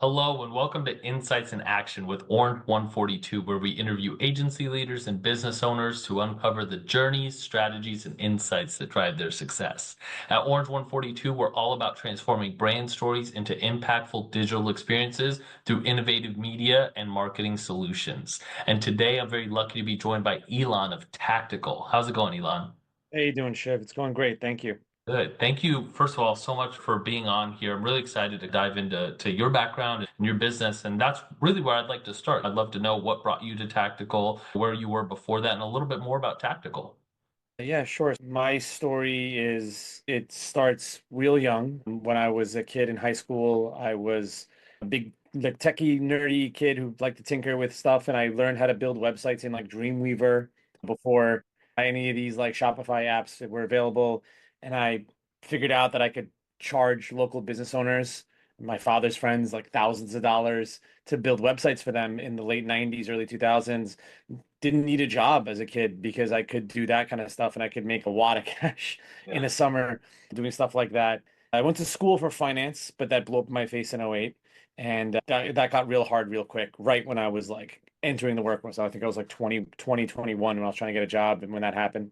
Hello and welcome to Insights in Action with Orange 142, where we interview agency leaders and business owners to uncover the journeys, strategies, and insights that drive their success. At Orange 142, we're all about transforming brand stories into impactful digital experiences through innovative media and marketing solutions. And today I'm very lucky to be joined by Ilan of Taktical. How's it going, Ilan? How you doing, Shiv? It's going great. Thank you. Good. Thank you, first of all, so much for being on here. I'm really excited to dive into your background and your business. And that's really where I'd like to start. I'd love to know what brought you to Tactical, where you were before that, and a little bit more about Tactical. Yeah, sure. My story it starts real young. When I was a kid in high school, I was a big like techie, nerdy kid who liked to tinker with stuff, and I learned how to build websites in like Dreamweaver before any of these like Shopify apps that were available. And I figured out that I could charge local business owners, my father's friends, like thousands of dollars to build websites for them in the late 90s, early 2000s. Didn't need a job as a kid because I could do that kind of stuff and I could make a wad of cash in Yeah. the summer doing stuff like that. I went to school for finance, but that blew up in my face in '08. And that got real hard real quick, right when I was like entering the workforce. So I think I was like 21 when I was trying to get a job and when that happened.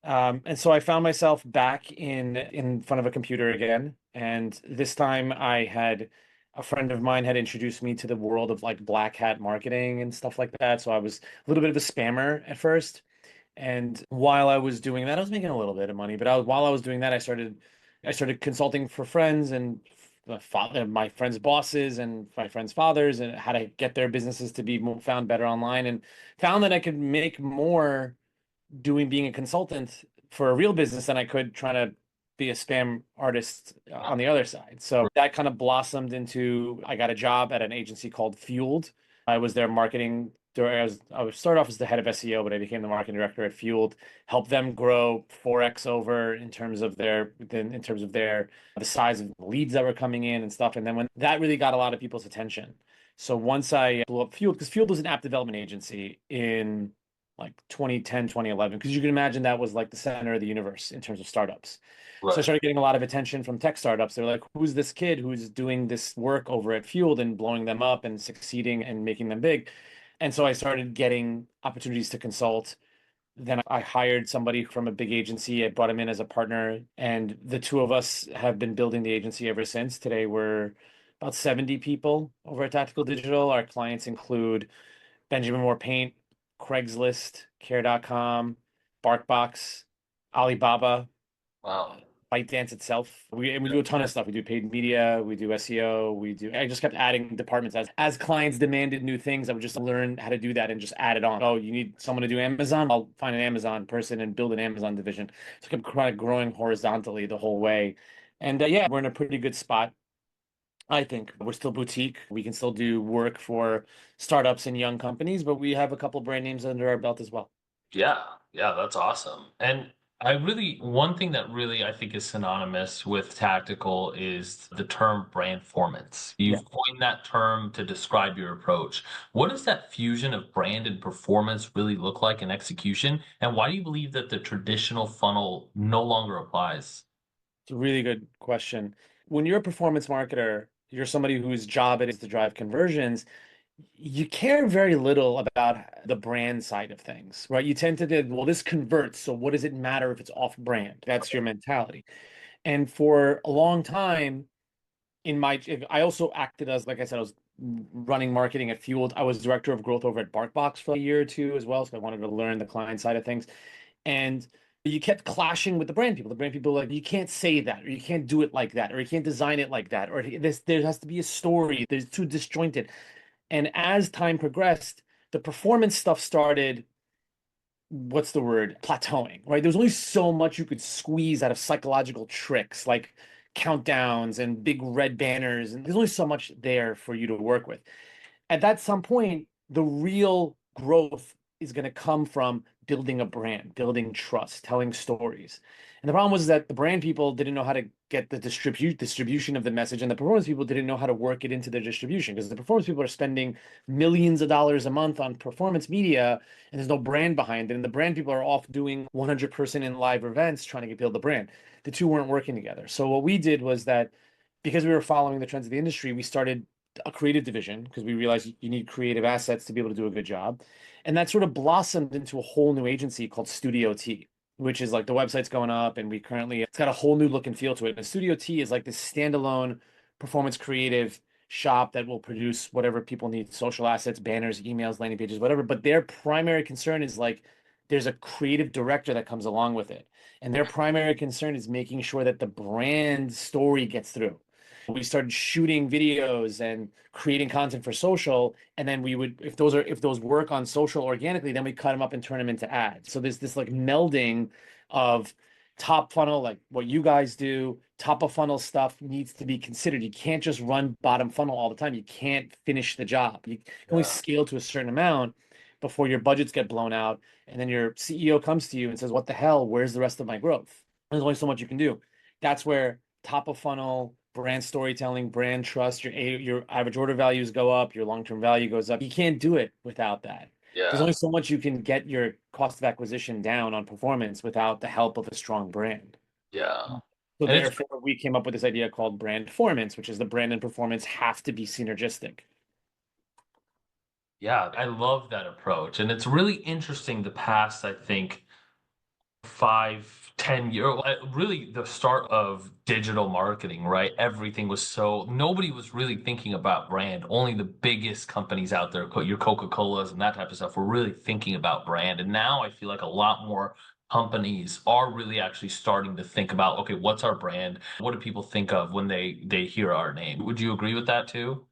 And so I found myself back in front of a computer again. And this time I had a friend of mine had introduced me to the world of like black hat marketing and stuff like that. So I was a little bit of a spammer at first. And while I was doing that, I was making a little bit of money. But while I was doing that, I started consulting for friends and my friends' bosses and my friends' fathers and how to get their businesses to be found better online, and found that I could make more doing being a consultant for a real business than I could trying to be a spam artist on the other side. So that kind of blossomed into I got a job at an agency called Fueled. I was their marketing. I was started off as the head of SEO, but I became the marketing director at Fueled. Helped them grow 4x over in terms of their the size of leads that were coming in and stuff. And then when that really got a lot of people's attention. So once I blew up Fueled, because Fueled was an app development agency in like 2010, 2011, because you can imagine that was like the center of the universe in terms of startups. So I Right. started getting a lot of attention from tech startups. They were like, who's this kid who's doing this work over at Fueled and blowing them up and succeeding and making them big? And so I started getting opportunities to consult. Then I hired somebody from a big agency. I brought him in as a partner, and the two of us have been building the agency ever since. Today we're about 70 people over at Tactical Digital. Our clients include Benjamin Moore Paint, Craigslist, Care.com, BarkBox, Alibaba, Wow. ByteDance itself. We do a ton of stuff. We do paid media, we do SEO, we do. I just kept adding departments as clients demanded new things. I would just learn how to do that and just add it on. Oh, you need someone to do Amazon? I'll find an Amazon person and build an Amazon division. So I kept kind of growing horizontally the whole way. And yeah, we're in a pretty good spot. I think we're still boutique. We can still do work for startups and young companies, but we have a couple brand names under our belt as well. Yeah. Yeah, that's awesome. And one thing that really I think is synonymous with tactical is the term brandformance. Yeah. You've coined that term to describe your approach. What does that fusion of brand and performance really look like in execution? And why do you believe that the traditional funnel no longer applies? It's a really good question. When you're a performance marketer, you're somebody whose job it is to drive conversions. You care very little about the brand side of things, right? You tend to think, well, this converts, so what does it matter if it's off brand? That's your mentality. And for a long time, I also acted as, like I said, I was running marketing at Fueled. I was director of growth over at BarkBox for a year or two as well. So I wanted to learn the client side of things. And you kept clashing with the brand people. The brand people were like, you can't say that, or you can't do it like that, or you can't design it like that, or there has to be a story. There's too disjointed. And as time progressed, the performance stuff started, what's the word, plateauing, right? There was only so much you could squeeze out of psychological tricks like countdowns and big red banners. And there's only so much there for you to work with. At that some point, the real growth is going to come from building a brand, building trust, telling stories. And the problem was that the brand people didn't know how to get the distribution of the message, and the performance people didn't know how to work it into their distribution because the performance people are spending millions of dollars a month on performance media, and there's no brand behind it. And the brand people are off doing 100% in live events trying to build the brand. The two weren't working together. So what we did was that because we were following the trends of the industry, we started a creative division because we realized you need creative assets to be able to do a good job. And that sort of blossomed into a whole new agency called Studio T, which is like the website's going up and it's got a whole new look and feel to it. And Studio T is like this standalone performance creative shop that will produce whatever people need, social assets, banners, emails, landing pages, whatever. But their primary concern is like there's a creative director that comes along with it. And their primary concern is making sure that the brand story gets through. We started shooting videos and creating content for social, and then we would, if those work on social organically, then we cut them up and turn them into ads. So there's this like melding of top funnel, like what you guys do, top of funnel stuff needs to be considered. You can't just run bottom funnel all the time. You can't finish the job. You can only Yeah. scale to a certain amount before your budgets get blown out. And then your CEO comes to you and says, what the hell? Where's the rest of my growth? There's only so much you can do. That's where top of funnel, brand storytelling, brand trust, your average order values go up, your long-term value goes up. You can't do it without that. There's Yeah. only so much you can get your cost of acquisition down on performance without the help of a strong brand. Yeah. So And it's therefore, we came up with this idea called brandformance, which is the brand and performance have to be synergistic. Yeah, I love that approach. And it's really interesting the past, I think, 5, 10 years, really the start of digital marketing, right? Everything was so, nobody was really thinking about brand. Only the biggest companies out there, your Coca-Colas and that type of stuff, were really thinking about brand. And now I feel like a lot more companies are really actually starting to think about, okay, what's our brand? What do people think of when they hear our name? Would you agree with that too?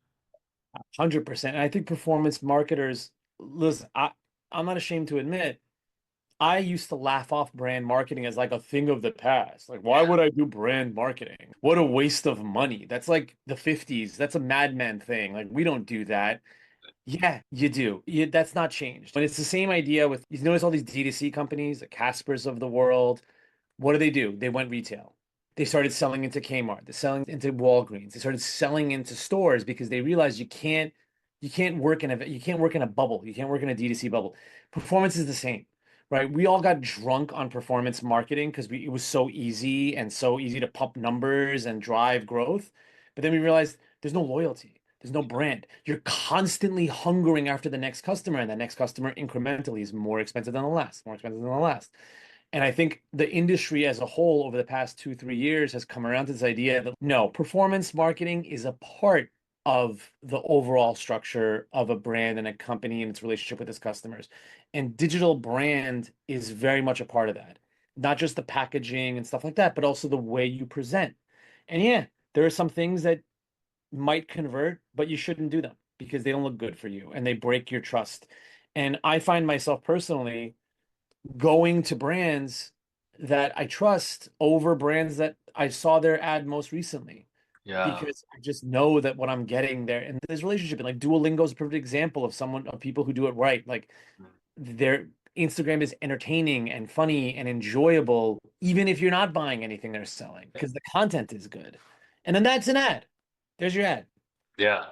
100%. And I think performance marketers, listen, I'm not ashamed to admit, I used to laugh off brand marketing as like a thing of the past. Like, why would I do brand marketing? What a waste of money. That's like the 50s. That's a madman thing. Like, we don't do that. Yeah, you do. That's not changed. But it's the same idea with, you notice all these D2C companies, the Caspers of the world. What do? They went retail. They started selling into Kmart. They're selling into Walgreens. They started selling into stores because they realized you can't work in a bubble. You can't work in a D2C bubble. Performance is the same, right? We all got drunk on performance marketing because it was so easy to pump numbers and drive growth. But then we realized there's no loyalty. There's no brand. You're constantly hungering after the next customer, and the next customer incrementally is more expensive than the last, more expensive than the last. And I think the industry as a whole over the past 2, 3 years has come around to this idea that no, performance marketing is a part of the overall structure of a brand and a company and its relationship with its customers. And digital brand is very much a part of that. Not just the packaging and stuff like that, but also the way you present. And yeah, there are some things that might convert, but you shouldn't do them because they don't look good for you and they break your trust. And I find myself personally going to brands that I trust over brands that I saw their ad most recently Yeah. because I just know that what I'm getting there and this relationship and like Duolingo is a perfect example of people who do it right. Like their Instagram is entertaining and funny and enjoyable, even if you're not buying anything they're selling because the content is good. And then that's an ad. There's your ad. Yeah,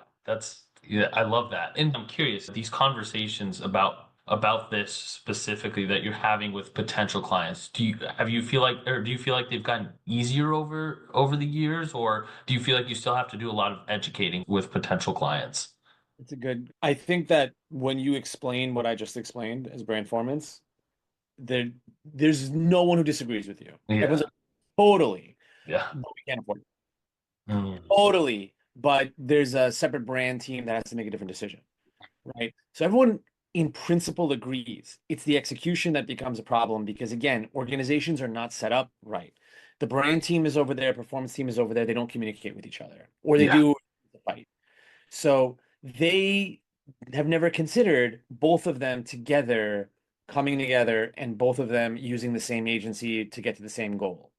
yeah, I love that. And I'm curious, these conversations about this specifically that you're having with potential clients, do you feel like they've gotten easier over the years, or do you feel like you still have to do a lot of educating with potential clients? I think that when you explain what I just explained as brandformance, there there's no one who disagrees with you. Everyone's Yeah. like, totally, Yeah. but we can't afford it. Mm. Totally, but there's a separate brand team that has to make a different decision, right? So everyone in principle agrees. It's the execution that becomes a problem because again, organizations are not set up right. The brand team is over there, performance team is over there. They don't communicate with each other, or they Yeah. do fight. So they have never considered both of them together, coming together, and both of them using the same agency to get to the same goal.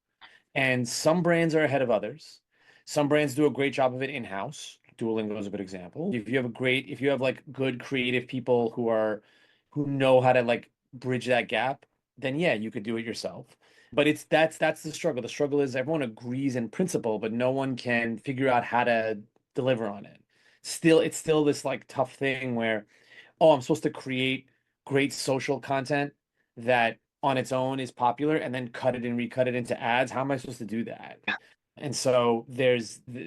And some brands are ahead of others. Some brands do a great job of it in-house. Duolingo is a good example. If you have like good creative people who know how to like bridge that gap, then yeah, you could do it yourself. But that's the struggle. The struggle is everyone agrees in principle, but no one can figure out how to deliver on it. It's still this like tough thing where, oh, I'm supposed to create great social content that on its own is popular and then cut it and recut it into ads. How am I supposed to do that? And so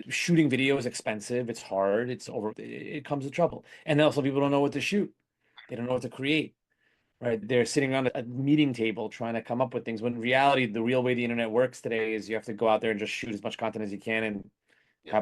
shooting video is expensive, it's hard, it comes with trouble. And also people don't know what to shoot. They don't know what to create, right? They're sitting around a meeting table trying to come up with things when in reality, the real way the internet works today is you have to go out there and just shoot as much content as you can and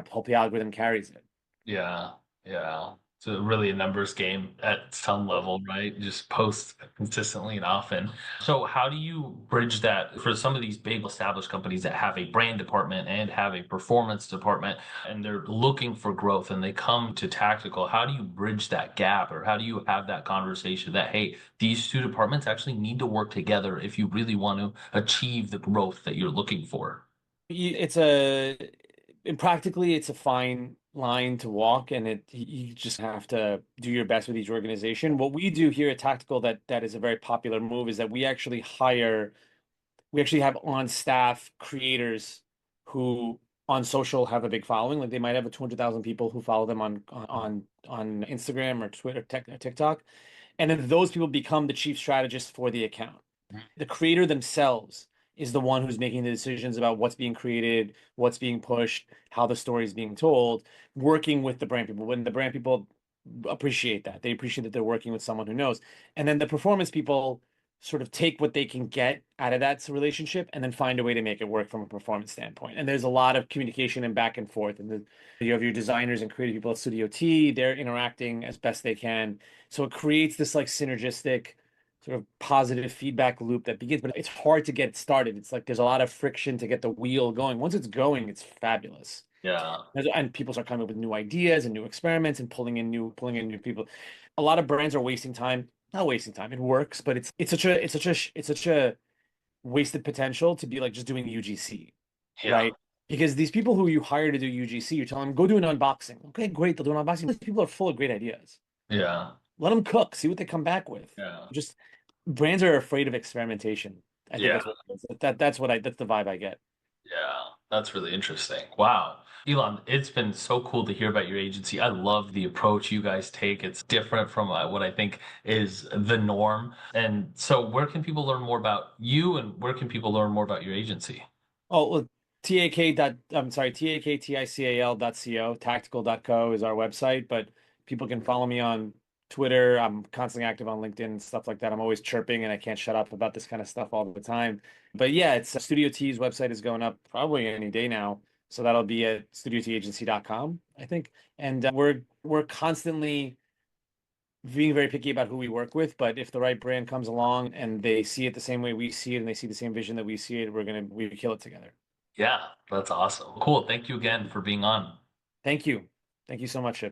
hope the algorithm carries it. Yeah, yeah. So really a numbers game at some level, right? Just post consistently and often. So how do you bridge that for some of these big established companies that have a brand department and have a performance department and they're looking for growth and they come to Tactical? How do you bridge that gap or how do you have that conversation that, hey, these two departments actually need to work together if you really want to achieve the growth that you're looking for? It's a and practically it's a fine line to walk, and you just have to do your best with each organization. What we do here at Tactical that is a very popular move is that we actually have on staff creators who on social have a big following. Like they might have a 200,000 people who follow them on Instagram or Twitter, or TikTok, and then those people become the chief strategist for the account. The creator themselves is the one who's making the decisions about what's being created, what's being pushed, how the story is being told, working with the brand people. When the brand people appreciate that, they appreciate that they're working with someone who knows. And then the performance people sort of take what they can get out of that relationship and then find a way to make it work from a performance standpoint. And there's a lot of communication and back and forth. You have your designers and creative people at Studio T, they're interacting as best they can. So it creates this like synergistic sort of positive feedback loop that begins, but it's hard to get started. It's like there's a lot of friction to get the wheel going. Once it's going, it's fabulous. Yeah. And people start coming up with new ideas and new experiments and pulling in new people. A lot of brands are wasting time. Not wasting time. It works, but it's such a wasted potential to be like just doing UGC, Yeah. right? Because these people who you hire to do UGC, you're telling them go do an unboxing. Okay, great, they'll do an unboxing. These people are full of great ideas. Yeah. Let them cook, see what they come back with. Yeah. Just brands are afraid of experimentation. I think Yeah. that's what it is. That's the vibe I get. Yeah, that's really interesting. Wow. Elon, it's been so cool to hear about your agency. I love the approach you guys take. It's different from what I think is the norm. And so, where can people learn more about you and where can people learn more about your agency? Oh, look, TAKTICAL.co, tactical.co is our website, but people can follow me on Twitter. I'm constantly active on LinkedIn and stuff like that. I'm always chirping and I can't shut up about this kind of stuff all the time. But yeah, it's Studio T's website is going up probably any day now. So that'll be at studiotagency.com, I think. And we're constantly being very picky about who we work with, but if the right brand comes along and they see it the same way we see it and they see the same vision that we see it, we kill it together. Yeah, that's awesome. Cool. Thank you again for being on. Thank you. Thank you so much.